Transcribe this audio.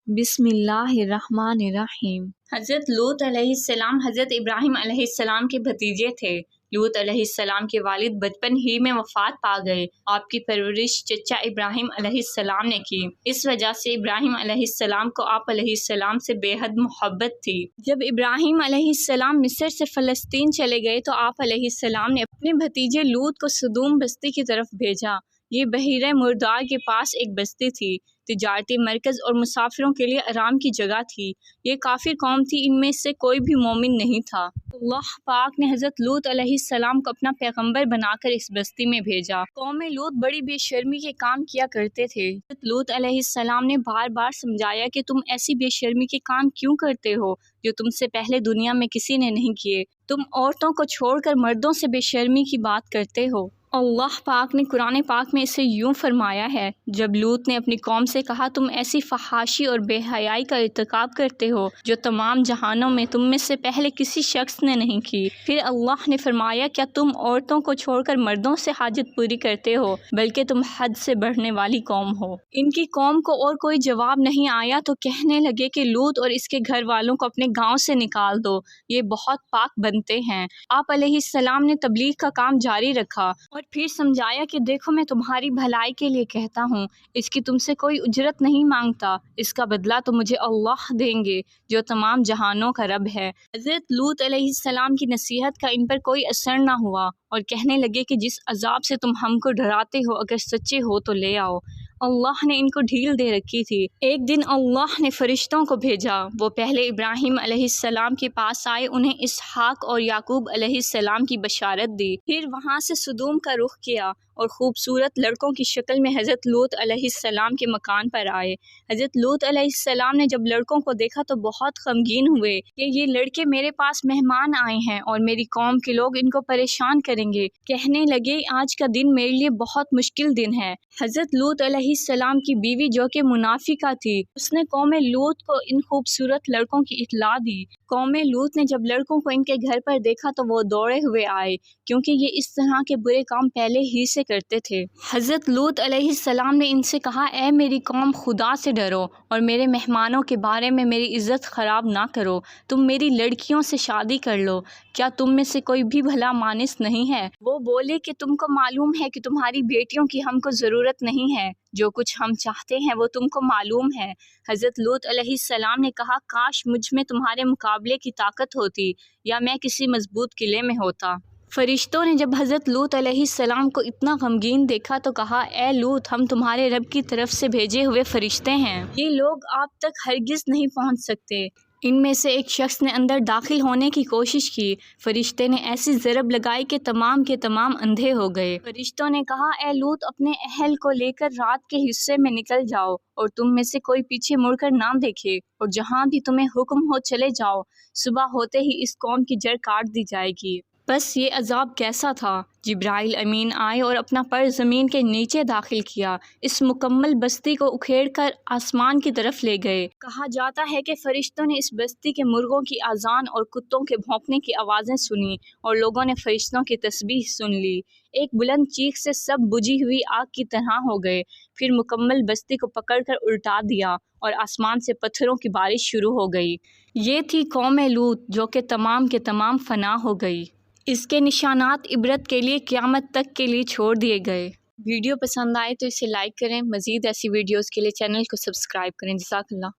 بسم اللہ الرحمن الرحیم۔ حضرت لوط علیہ السلام حضرت ابراہیم علیہ السلام کے بھتیجے تھے۔ لوط علیہ السلام کے والد بچپن ہی میں وفات پا گئے۔ آپ کی پرورش چچا ابراہیم علیہ السلام نے کی۔ اس وجہ سے ابراہیم علیہ السلام کو آپ علیہ السلام سے بے حد محبت تھی۔ جب ابراہیم علیہ السلام مصر سے فلسطین چلے گئے تو آپ علیہ السلام نے اپنے بھتیجے لوط کو صدوم بستی کی طرف بھیجا۔ یہ بحیرہ مردار کے پاس ایک بستی تھی، تجارتی مرکز اور مسافروں کے لیے آرام کی جگہ تھی۔ یہ کافر قوم تھی، ان میں سے کوئی بھی مومن نہیں تھا۔ اللہ پاک نے حضرت لوط علیہ السلام کو اپنا پیغمبر بنا کر اس بستی میں بھیجا۔ قوم لوط بڑی بے شرمی کے کام کیا کرتے تھے۔ حضرت لوط علیہ السلام نے بار بار سمجھایا کہ تم ایسی بے شرمی کے کام کیوں کرتے ہو جو تم سے پہلے دنیا میں کسی نے نہیں کیے۔ تم عورتوں کو چھوڑ کر مردوں سے بے شرمی کی بات کرتے ہو۔ اللہ پاک نے قرآن پاک میں اسے یوں فرمایا ہے، جب لوط نے اپنی قوم سے کہا تم ایسی فحاشی اور بے حیائی کا ارتکاب کرتے ہو جو تمام جہانوں میں تم میں سے پہلے کسی شخص نے نہیں کی۔ پھر اللہ نے فرمایا، کیا تم عورتوں کو چھوڑ کر مردوں سے حاجت پوری کرتے ہو، بلکہ تم حد سے بڑھنے والی قوم ہو۔ ان کی قوم کو اور کوئی جواب نہیں آیا تو کہنے لگے کہ لوط اور اس کے گھر والوں کو اپنے گاؤں سے نکال دو، یہ بہت پاک بنتے ہیں۔ آپ علیہ السلام نے تبلیغ کا کام جاری رکھا اور پھر سمجھایا کہ دیکھو میں تمہاری بھلائی کے لیے کہتا ہوں، اس کی تم سے کوئی اجرت نہیں مانگتا، اس کا بدلہ تو مجھے اللہ دیں گے جو تمام جہانوں کا رب ہے۔ حضرت لوط علیہ السلام کی نصیحت کا ان پر کوئی اثر نہ ہوا اور کہنے لگے کہ جس عذاب سے تم ہم کو ڈراتے ہو اگر سچے ہو تو لے آؤ۔ اللہ نے ان کو ڈھیل دے رکھی تھی۔ ایک دن اللہ نے فرشتوں کو بھیجا، وہ پہلے ابراہیم علیہ السلام کے پاس آئے، انہیں اسحاق اور یعقوب علیہ السلام کی بشارت دی، پھر وہاں سے صدوم کا رخ کیا اور خوبصورت لڑکوں کی شکل میں حضرت لوط علیہ السلام کے مکان پر آئے۔ حضرت لوط علیہ السلام نے جب لڑکوں کو دیکھا تو بہت غمگین ہوئے کہ یہ لڑکے میرے پاس مہمان آئے ہیں اور میری قوم کے لوگ ان کو پریشان کریں گے۔ کہنے لگے آج کا دن میرے لیے بہت مشکل دن ہے۔ حضرت لوط علیہ السلام کی بیوی جو کہ منافقہ تھی، اس نے قوم لوط کو ان خوبصورت لڑکوں کی اطلاع دی۔ قوم لوط نے جب لڑکوں کو ان کے گھر پر دیکھا تو وہ دوڑے ہوئے آئے، کیونکہ یہ اس طرح کے برے کام پہلے ہی سے کرتے تھے۔ حضرت لوط علیہ السلام نے ان سے کہا، اے میری قوم، خدا سے ڈرو اور میرے مہمانوں کے بارے میں میری عزت خراب نہ کرو۔ تم میری لڑکیوں سے شادی کر لو، کیا تم میں سے کوئی بھی بھلا مانس نہیں ہے؟ وہ بولے کہ تم کو معلوم ہے کہ تمہاری بیٹیوں کی ہم کو ضرورت نہیں ہے، جو کچھ ہم چاہتے ہیں وہ تم کو معلوم ہے۔ حضرت لوط علیہ السلام نے کہا، کاش مجھ میں تمہارے مقابلے کی طاقت ہوتی یا میں کسی مضبوط قلعے میں ہوتا۔ فرشتوں نے جب حضرت لوط علیہ السلام کو اتنا غمگین دیکھا تو کہا، اے لوط، ہم تمہارے رب کی طرف سے بھیجے ہوئے فرشتے ہیں، یہ لوگ آپ تک ہرگز نہیں پہنچ سکتے۔ ان میں سے ایک شخص نے اندر داخل ہونے کی کوشش کی، فرشتے نے ایسی ضرب لگائی کہ تمام کے تمام اندھے ہو گئے۔ فرشتوں نے کہا، اے لوط، اپنے اہل کو لے کر رات کے حصے میں نکل جاؤ اور تم میں سے کوئی پیچھے مڑ کر نہ دیکھے، اور جہاں بھی تمہیں حکم ہو چلے جاؤ، صبح ہوتے ہی اس قوم کی جڑ کاٹ دی جائے گی۔ بس یہ عذاب کیسا تھا؟ جبرائیل امین آئے اور اپنا پر زمین کے نیچے داخل کیا، اس مکمل بستی کو اکھیڑ کر آسمان کی طرف لے گئے۔ کہا جاتا ہے کہ فرشتوں نے اس بستی کے مرغوں کی آذان اور کتوں کے بھونکنے کی آوازیں سنی اور لوگوں نے فرشتوں کی تسبیح سن لی۔ ایک بلند چیخ سے سب بجھی ہوئی آگ کی طرح ہو گئے، پھر مکمل بستی کو پکڑ کر الٹا دیا اور آسمان سے پتھروں کی بارش شروع ہو گئی۔ یہ تھی قوم لوط جو کہ تمام کے تمام فنا ہو گئی۔ اس کے نشانات عبرت کے لیے قیامت تک کے لیے چھوڑ دیے گئے۔ ویڈیو پسند آئے تو اسے لائک کریں، مزید ایسی ویڈیوز کے لیے چینل کو سبسکرائب کریں۔ جزاک اللہ۔